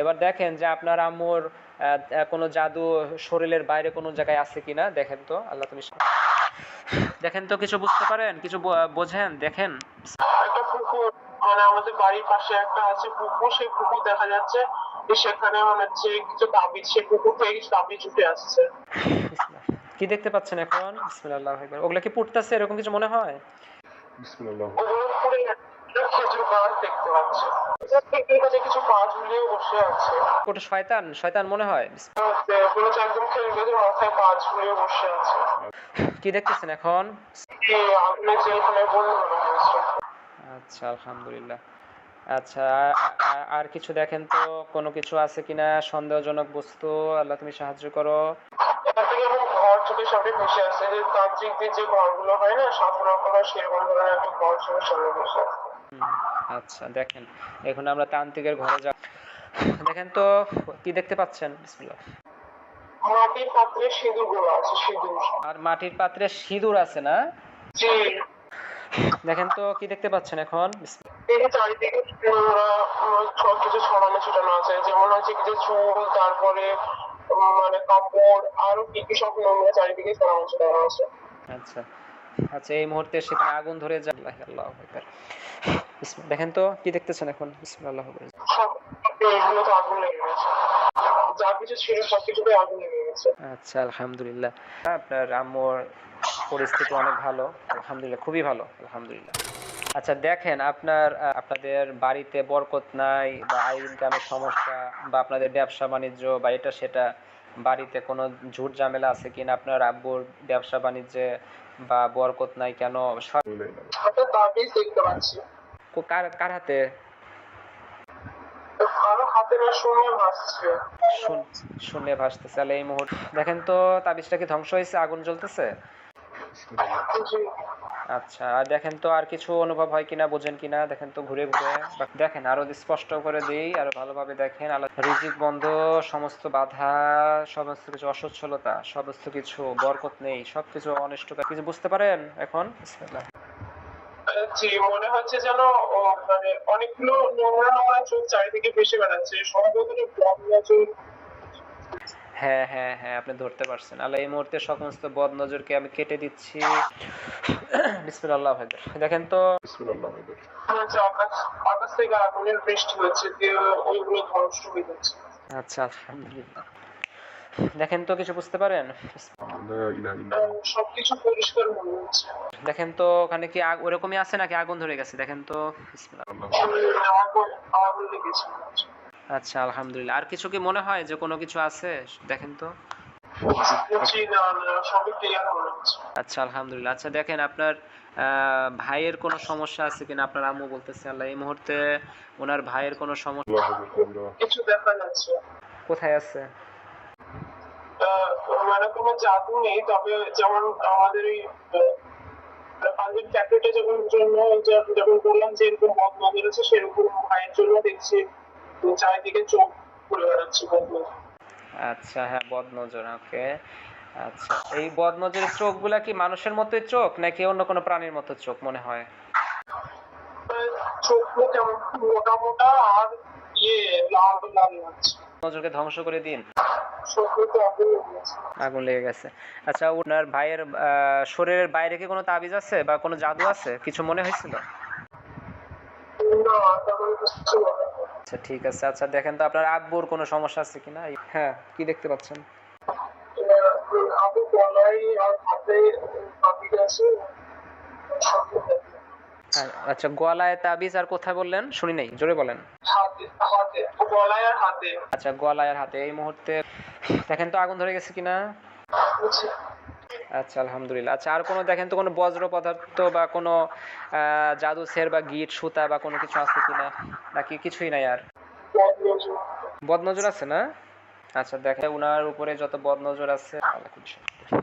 এবার দেখেন যে আপনার আম্মুর কোনো জাদু শরীরের বাইরে কোনো জায়গায় আছে কিনা দেখেন তো। আল্লাহ তুমি দেখেন তো, কিছু বুঝতে পারেন, কিছু বোঝেন, দেখেন। একটা পুকুর, মানে আমাদের বাড়ির পাশে একটা আছে পুকুর, সেই পুকুর দেখা যাচ্ছে সেখানে মানে যে কিছু তাবিজ, সেই পুকুর থেকে কিছু তাবিজ উঠে আসছে। কি দেখতে পাচ্ছেন এখন? বিসমিল্লাহ আকবার। ওগুলা কি পড়তেছে এরকম কিছু মনে হয়? ওগুলো পুরো খেজুর গাছ দেখতে পাচ্ছে, এখানে কিছু পা ঝুলিয়ে বসে আছে। ওটা শয়তান, শয়তান মনে হয়। ওগুলো তো একদম খেজুর গাছের মাথায় পা ঝুলিয়ে বসে আছে। কি দেখতেছেন এখন? আপনি যে এখানে বললেন মনে হয়েছে। আচ্ছা, আলহামদুলিল্লাহ। আচ্ছা, আর কিছু দেখেন তো, কোনো কিছু আছে কিনা সন্দেহজনক বস্তু। আল্লাহ তুমি সাহায্য করো। এখান থেকে এবং ঘর চোখের সামনে ভেসে আসছে, যে তান্ত্রিকদের যে ঘরগুলো হয় না সাধনা করা, সেরকম ধরনের একটা ঘর চোখের সামনে ভেসে আসছে। আচ্ছা দেখেন, এখন আমরা তান্ত্রিকের ঘরে যাব। দেখেন তো কি দেখতে পাচ্ছেন? বিসমিল্লাহ। মাটির পাত্রে সিঁদুর গুলো আছে, সিঁদুর। আর মাটির পাত্রে সিঁদুর আছে না? জি। দেখেন তো কি দেখতে পাচ্ছেন এখন? এই চারিদিকে কিছু ছড়ানো ছিটানো আছে, যেমন হচ্ছে কিছু চুল, তারপরে মানে কাপড়, আরো কি কি সব নোংরা চারিদিকে ছড়ানো ছিটানো আছে। আচ্ছা আচ্ছা, এই মুহূর্তে সেখানে আগুন ধরে যায়। আল্লাহু আকবার। দেখেন তো কি দেখতেছেন এখন? বিসমিল্লাহ। সব এগুলো তো আগুন লেগে গেছে, যা কিছু ছিল সবকিছুতে আগুন লেগে গেছে। আচ্ছা, আলহামদুলিল্লাহ। আপনার আম্মুর পরিস্থিতি অনেক ভালো, আলহামদুলিল্লাহ, খুবই ভালো, আলহামদুলিল্লাহ। আচ্ছা দেখেন, আপনাদের বাড়িতে বরকত নাই, বা আয় ইনকামের সমস্যা, বা আপনাদের ব্যবসা বাণিজ্য বা এটা সেটা, বাড়িতে কোনো ঝুট ঝামেলা আছে কিনা, আপনার আব্বুর ব্যবসা বাণিজ্যে, বা বরকত নাই কেন? একটা তাবিজ দেখতে পাচ্ছি। কার কার হাতে? আরো হাতে না শূন্য ভাসছে। শূন্যে ভাসতেছে। তাহলে এই মুহূর্তে দেখেন তো, তাবিজটা কি ধ্বংস হয়েছে? আগুন জ্বলতেছে? জি। আচ্ছা, আর দেখেন তো আর কিছু অনুভব হয় কিনা, বোঝেন কিনা দেখেন তো ঘুরে ঘুরে। দেখেন, আরো স্পষ্ট করে দিই, আরো ভালোভাবে দেখেন। আল্লাহ রিজিক বন্ধ, সমস্ত বাধা, সমস্ত কিছু অসচ্ছলতা, সমস্ত কিছু বরকত নেই, সবকিছু অনিষ্ট, কিছু বুঝতে পারেন এখন? বিসমিল্লাহ। জি, মনে হচ্ছে যেন মানে অনেকগুলো নোংরা নোংরা চোখ চারিদিকে ভেসে বেড়াচ্ছে, সম্ভবত বদনজর। হ্যাঁ হ্যাঁ হ্যাঁ, আপনি ধরতে পারছেন। আল্লাহ এই মুহূর্তে সমস্ত বদ নজরকে আমি কেটে দিচ্ছি। বিসমিল্লাহ। দেখেন তো। আকাশ থেকে আগুনের বৃষ্টি হচ্ছে, দিয়ে ওইগুলো ধ্বংস হয়ে যাচ্ছে। আচ্ছা, আলহামদুলিল্লাহ। দেখেন তো কিছু বুঝতে পারেন? সবকিছু পরিষ্কার মনে হচ্ছে। দেখেন তো ওখানে কি ওরকমই আছে নাকি আগুন ধরে গেছে? দেখেন তো। আগুন লেগেছে। আচ্ছা, আলহামদুলিল্লাহ। আর কিছু কি মনে হয় যে কোনো কিছু আছে? দেখেন তো। আচ্ছা, আলহামদুলিল্লাহ। আচ্ছা দেখেন, আপনার ভাইয়ের কোনো সমস্যা আছে কিনা? আপনার আম্মু বলতেছে আল্লাহ এই মুহূর্তে ওনার ভাইয়ের কোনো সমস্যা কিছু দেখা যাচ্ছে। কোথায় আছে? মানে কোনো জাদু নেই, তবে যেমন আমাদের এই পাঞ্জাব ক্যাপিটাল জন্য যেমন বললাম যে এরকম বদ নজর আছে, সেরকম ভাইয়ের জন্য দেখছি চারিদিকে চোখ ঘুরে বেড়াচ্ছে বদ নজর। আচ্ছা, হ্যাঁ, বদ নজর। ওকে। আচ্ছা, এই বদ নজরের চোখগুলা কি মানুষের মতোই চোখ নাকি অন্য কোনো প্রাণীর মতো চোখ মনে হয়? চোখগুলো কেমন মোটা মোটা আর লাল লাল লাগছে। নজরকে ধ্বংস করে দিন। চোখগুলোতে আগুন লেগে গেছে। আগুন লেগে গেছে। আচ্ছা, ওনার ভাইয়ের শরীরের বাইরে কি কোনো তাবিজ আছে বা কোনো জাদু আছে? কিছু মনে হয়েছিল? না, তেমন কিছু মনে হয় না। আচ্ছা ঠিক আছে। আচ্ছা দেখেন তো আপনার আব্বুর কোনো সমস্যা আছে কিনা? হ্যাঁ, কি দেখতে পাচ্ছেন? আবু গলায় আর হাতে তাবিজ আছে। আচ্ছা, গলায় তাবিজ আর কোথায় বললেন? শুনি নাই, জোরে বলেন। হাতে হাতে গলায় আর হাতে। আচ্ছা, গলায় আর হাতে। এই মুহূর্তে দেখেন তো আগুন ধরে গেছে কিনা। আচ্ছা, আলহামদুলিল্লাহ। আচ্ছা, আর কোনো দেখেন তো কোনো বজ্র পদার্থ বা কোনো জাদু সের বা গিট সুতা বা কোনো কিছু আছে কিনা, নাকি কিছুই নাই আর? বদনজর আছে না? আচ্ছা দেখেন উনার উপরে যত বদনজর আছে।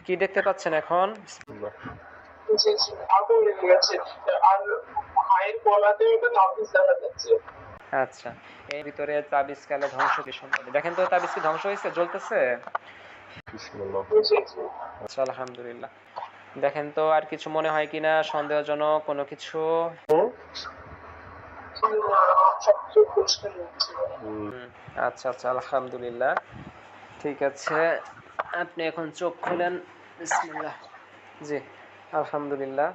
কি দেখতে পাচ্ছেন এখন? আগুন লেগে গেছে আর ভাইয়ের গলাতে একটা তাবিজ দেখা যাচ্ছে। আচ্ছা, এর ভিতরে তাবিজ কালে ধ্বংস কি সম্ভব? দেখেন তো তাবিজ কি ধ্বংস হয়েছে? জ্বলতেছে? আচ্ছা, আলহামদুলিল্লাহ। দেখেন তো আর কিছু মনে হয় কিনা সন্দেহজনক কোনো কিছু? সবকিছু পরিষ্কার হচ্ছে। হুম, আচ্ছা আচ্ছা, আলহামদুলিল্লাহ। ঠিক আছে, আপনি এখন চোখ খুলেন। বিসমিল্লাহ। জি, আলহামদুলিল্লাহ।